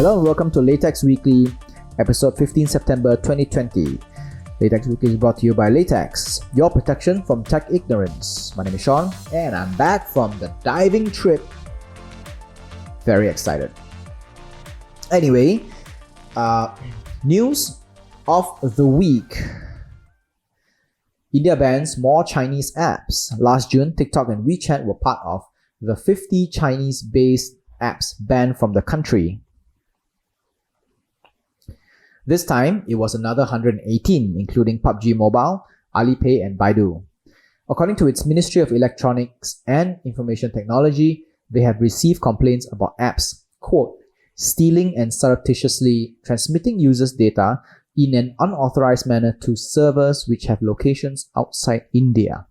Hello and welcome to Laytechs Weekly, episode 15 September 2020. Laytechs Weekly is brought to you by Laytechs, your protection from tech ignorance. My name is Sean and I'm back from the diving trip. Very excited. Anyway, news of the week. India bans more Chinese apps. Last June, TikTok and WeChat were part of the 50 Chinese-based apps banned from the country. This time, it was another 118, including PUBG Mobile, Alipay, and Baidu. According to its Ministry of Electronics and Information Technology, they have received complaints about apps, quote, stealing and surreptitiously transmitting users' data in an unauthorized manner to servers which have locations outside India.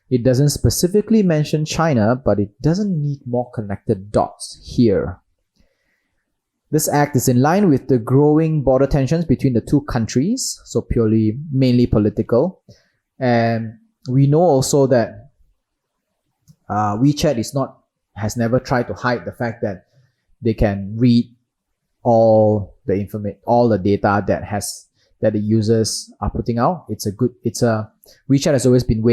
It doesn't specifically mention China, but it doesn't need more connected dots here. This act is in line with the growing border tensions between the two countries, so mainly political. And we know also that WeChat has never tried to hide the fact that they can read all the data that the users are putting out. WeChat has always been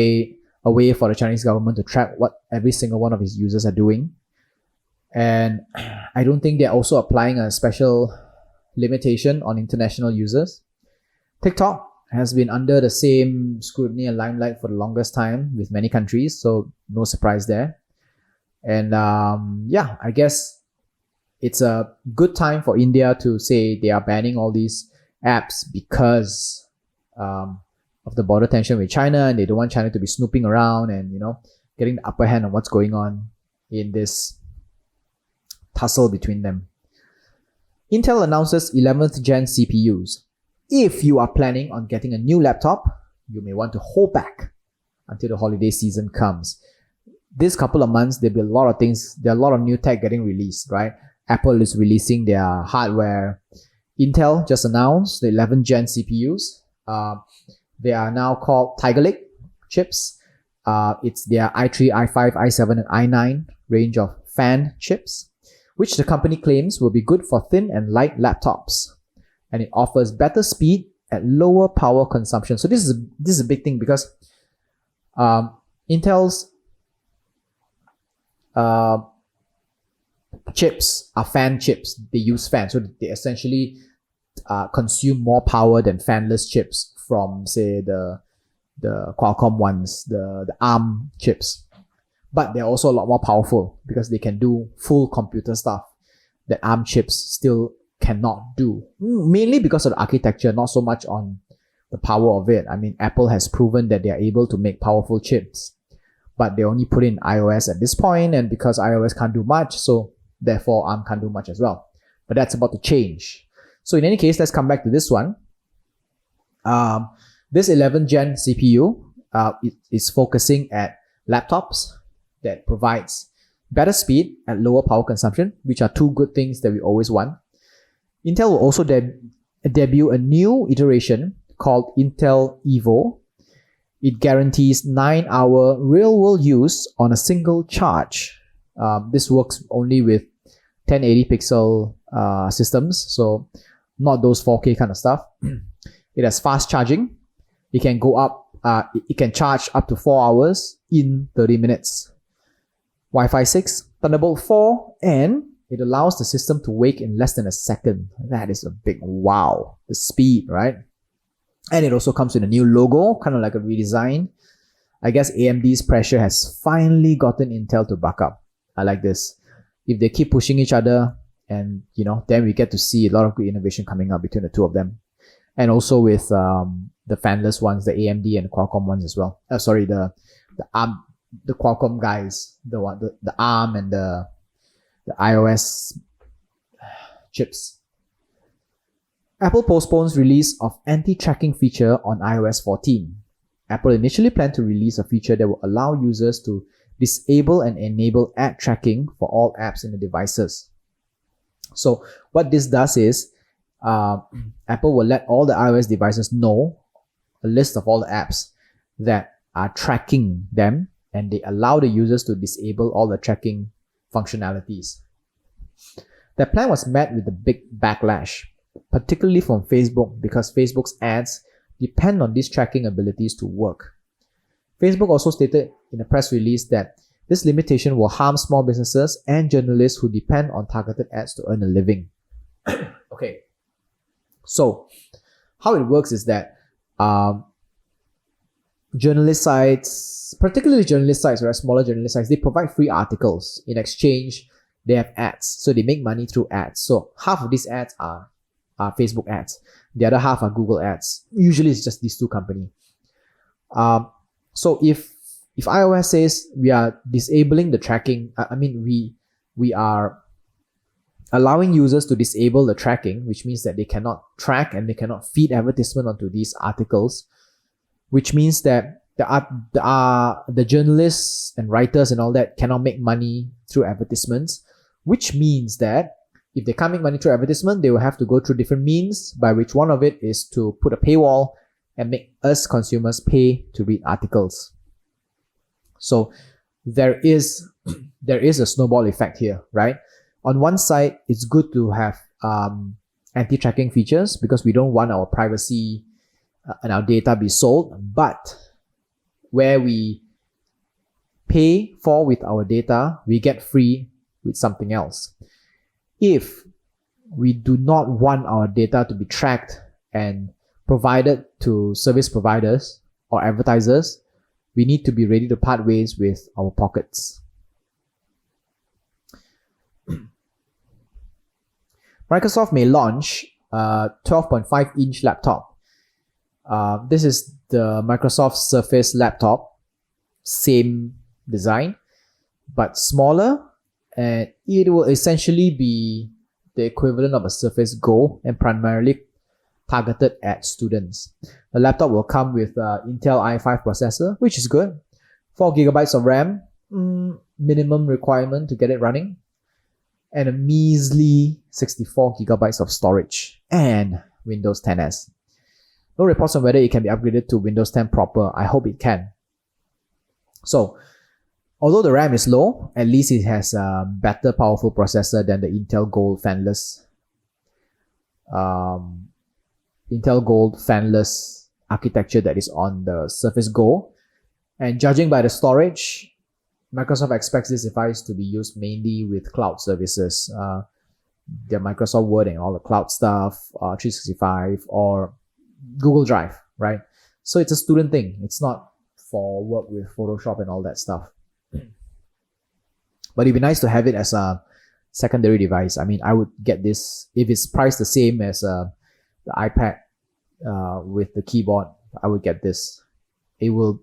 a way for the Chinese government to track what every single one of its users are doing. And I don't think they're also applying a special limitation on international users. TikTok has been under the same scrutiny and limelight for the longest time with many countries, so no surprise there. And I guess it's a good time for India to say they are banning all these apps because of the border tension with China, and they don't want China to be snooping around and, getting the upper hand on what's going on in this tussle between them. Intel announces 11th gen CPUs. If you are planning on getting a new laptop, you may want to hold back until the holiday season comes. This couple of months, there'll be a lot of things. There are a lot of new tech getting released, right? Apple is releasing their hardware. Intel just announced the 11th gen CPUs. They are now called Tiger Lake chips. It's their i3, i5, i7, and i9 range of fan chips, which the company claims will be good for thin and light laptops. And it offers better speed at lower power consumption. So this is a big thing because Intel's chips are fan chips. They use fans, so they essentially consume more power than fanless chips from, say, the Qualcomm ones, the ARM chips. But they're also a lot more powerful because they can do full computer stuff that ARM chips still cannot do. Mainly because of the architecture, not so much on the power of it. I mean, Apple has proven that they are able to make powerful chips, but they only put in iOS at this point, and because iOS can't do much, so therefore ARM can't do much as well. But that's about to change. So in any case, let's come back to this one. This 11th gen CPU is focusing at laptops that provides better speed at lower power consumption, which are two good things that we always want. Intel will also debut a new iteration called Intel Evo. It guarantees 9-hour real-world use on a single charge. This works only with 1080 pixel systems, so not those 4K kind of stuff. It has fast charging. It can go up. It can charge up to 4 hours in 30 minutes. Wi-Fi 6, Thunderbolt 4, and it allows the system to wake in less than a second. That is a big wow. The speed, right? And it also comes with a new logo, kind of like a redesign. I guess AMD's pressure has finally gotten Intel to buck up. I like this. If they keep pushing each other, and then we get to see a lot of good innovation coming up between the two of them. And also with the fanless ones, the AMD and Qualcomm ones as well. The ARM, the Qualcomm guys, the ARM and the iOS chips. Apple postpones release of anti-tracking feature on iOS 14. Apple initially planned to release a feature that will allow users to disable and enable ad tracking for all apps in the devices. So what this does is Apple will let all the iOS devices know a list of all the apps that are tracking them, and they allow the users to disable all the tracking functionalities. That plan was met with a big backlash, particularly from Facebook, because Facebook's ads depend on these tracking abilities to work. Facebook also stated in a press release that this limitation will harm small businesses and journalists who depend on targeted ads to earn a living. Okay, so how it works is that journalist sites, particularly journalist sites, right, smaller journalist sites, they provide free articles. In exchange, they have ads. So they make money through ads. So half of these ads are Facebook ads. The other half are Google ads. Usually it's just these two companies. So if iOS says we are disabling the tracking, we are allowing users to disable the tracking, which means that they cannot track and they cannot feed advertisement onto these articles, which means that the journalists and writers and all that cannot make money through advertisements, which means that if they can't make money through advertisement, they will have to go through different means, by which one of it is to put a paywall and make us consumers pay to read articles. So there is a snowball effect here, right? On one side, it's good to have anti-tracking features because we don't want our privacy and our data be sold, but where we pay for with our data, we get free with something else. If we do not want our data to be tracked and provided to service providers or advertisers, we need to be ready to part ways with our pockets. Microsoft may launch a 12.5-inch laptop. This is the Microsoft Surface laptop, same design, but smaller, and it will essentially be the equivalent of a Surface Go and primarily targeted at students. The laptop will come with Intel i5 processor, which is good. 4 gigabytes of RAM, minimum requirement to get it running, and a measly 64 gigabytes of storage, and Windows 10s. No reports on whether it can be upgraded to Windows 10 proper. I hope it can. So, although the RAM is low, at least it has a better powerful processor than the Intel Gold fanless architecture that is on the Surface Go. And judging by the storage, Microsoft expects this device to be used mainly with cloud services, their Microsoft Word and all the cloud stuff, 365 or Google Drive, right? So it's a student thing. It's not for work with Photoshop and all that stuff. But it'd be nice to have it as a secondary device. I mean, I would get this if it's priced the same as the iPad with the keyboard. I would get this. It will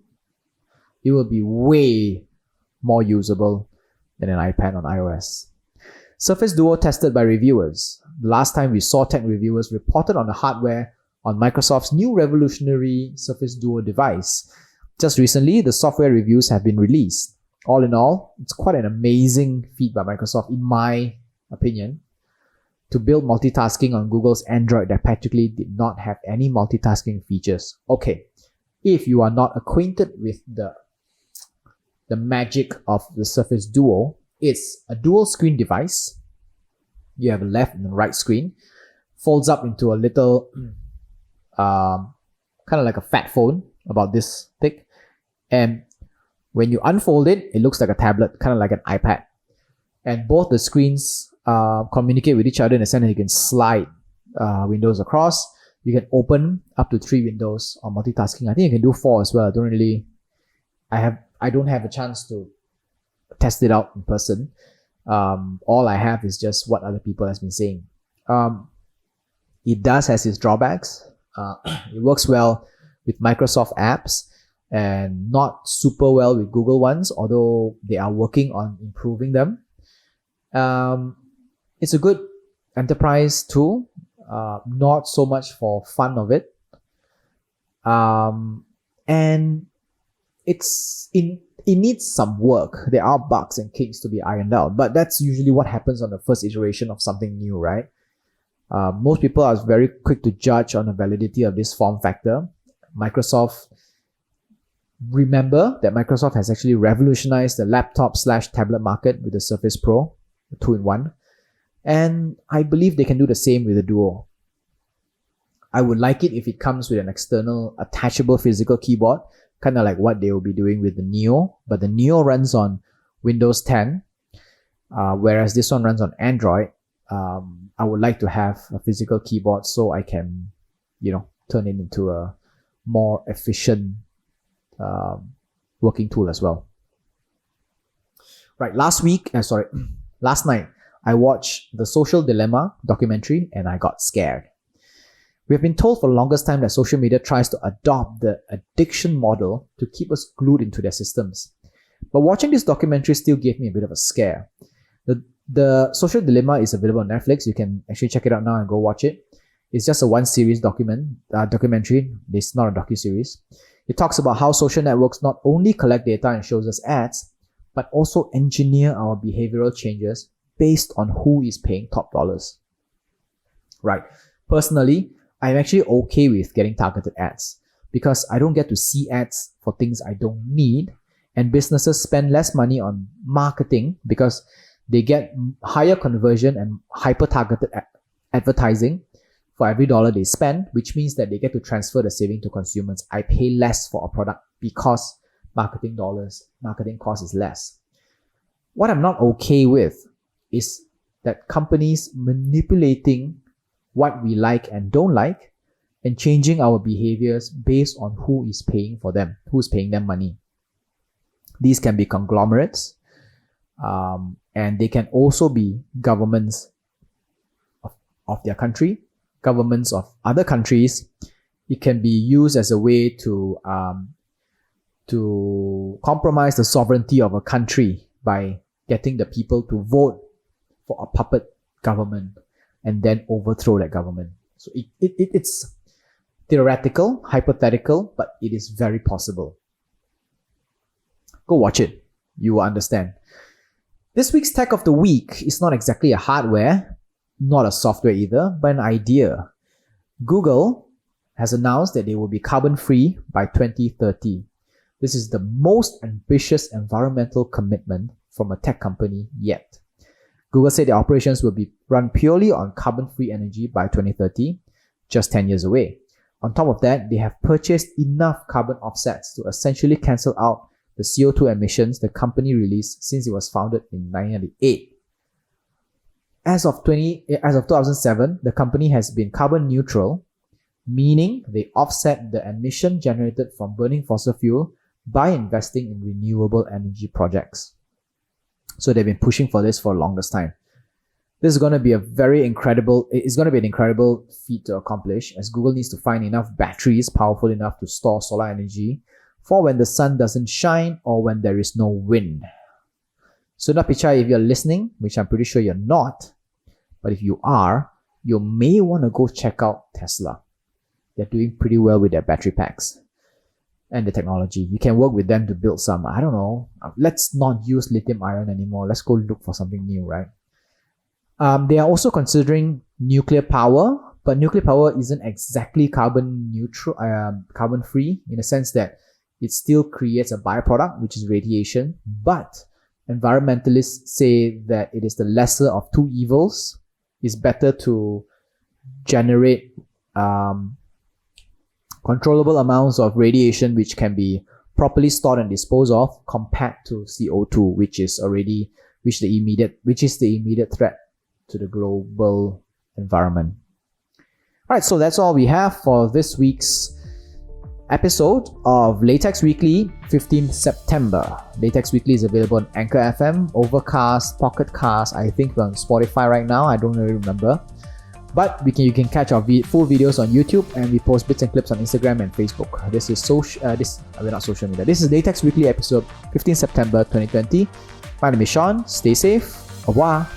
be way more usable than an iPad on iOS. Surface Duo tested by reviewers. The last time we saw tech reviewers reported on the hardware on Microsoft's new revolutionary Surface Duo device. Just recently, the software reviews have been released. All in all, it's quite an amazing feat by Microsoft, in my opinion, to build multitasking on Google's Android that practically did not have any multitasking features. Okay, if you are not acquainted with the magic of the Surface Duo, it's a dual screen device. You have a left and a right screen, folds up into a little, kind of like a fat phone, about this thick. And when you unfold it, it looks like a tablet, kind of like an iPad. And both the screens communicate with each other in the sense that you can slide windows across. You can open up to 3 windows on multitasking. I think you can do 4 as well. I don't have a chance to test it out in person. All I have is just what other people has been saying. It does has its drawbacks. It works well with Microsoft apps and not super well with Google ones, although they are working on improving them. It's a good enterprise tool, not so much for fun of it. And it needs some work. There are bugs and kinks to be ironed out, but that's usually what happens on the first iteration of something new, right? Most people are very quick to judge on the validity of this form factor. Remember that Microsoft has actually revolutionized the laptop/tablet market with the Surface Pro, the 2-in-1. And I believe they can do the same with the Duo. I would like it if it comes with an external attachable physical keyboard, kind of like what they will be doing with the Neo, but the Neo runs on Windows 10, whereas this one runs on Android. I would like to have a physical keyboard so I can, turn it into a more efficient working tool as well. Right, last night, I watched the Social Dilemma documentary and I got scared. We have been told for the longest time that social media tries to adopt the addiction model to keep us glued into their systems. But watching this documentary still gave me a bit of a scare. The Social Dilemma is available on Netflix. You can actually check it out now and go watch it. It's just a one-series documentary. It's not a docu-series. It talks about how social networks not only collect data and shows us ads, but also engineer our behavioral changes based on who is paying top dollars. Right. Personally, I'm actually okay with getting targeted ads because I don't get to see ads for things I don't need, and businesses spend less money on marketing because they get higher conversion and hyper-targeted advertising for every dollar they spend, which means that they get to transfer the saving to consumers. I pay less for a product because marketing cost is less. What I'm not okay with is that companies manipulating what we like and don't like and changing our behaviors based on who is paying for them, who's paying them money. These can be conglomerates, and they can also be governments of their country, governments of other countries. It can be used as a way to compromise the sovereignty of a country by getting the people to vote for a puppet government and then overthrow that government. So it's theoretical, hypothetical, but it is very possible. Go watch it. You will understand. This week's tech of the week is not exactly a hardware, not a software either, but an idea. Google has announced that they will be carbon-free by 2030. This is the most ambitious environmental commitment from a tech company yet. Google said their operations will be run purely on carbon-free energy by 2030, just 10 years away. On top of that, they have purchased enough carbon offsets to essentially cancel out the CO2 emissions the company released since it was founded in 1998. As of 2007, the company has been carbon neutral, meaning they offset the emission generated from burning fossil fuel by investing in renewable energy projects. So they've been pushing for this for the longest time. This is going to be an incredible feat to accomplish, as Google needs to find enough batteries powerful enough to store solar energy for when the sun doesn't shine or when there is no wind. So Pichai, if you're listening, which I'm pretty sure you're not, but if you are, you may want to go check out Tesla. They're doing pretty well with their battery packs and the technology. You can work with them to build some, I don't know, let's not use lithium ion anymore. Let's go look for something new, right? They are also considering nuclear power, but nuclear power isn't exactly carbon free in the sense that it still creates a byproduct, which is radiation. But environmentalists say that it is the lesser of two evils. It's better to generate controllable amounts of radiation which can be properly stored and disposed of compared to CO2, which is the immediate threat to the global environment. All right, so that's all we have for this week's episode of Laytechs Weekly, 15th September. Laytechs Weekly is available on Anchor FM, Overcast, Pocket Cast. I think we're on Spotify right now. I don't really remember. But you can catch our full videos on YouTube, and we post bits and clips on Instagram and Facebook. This is not social media. This is Laytechs Weekly episode 15 September 2020. My name is Sean. Stay safe. Au revoir.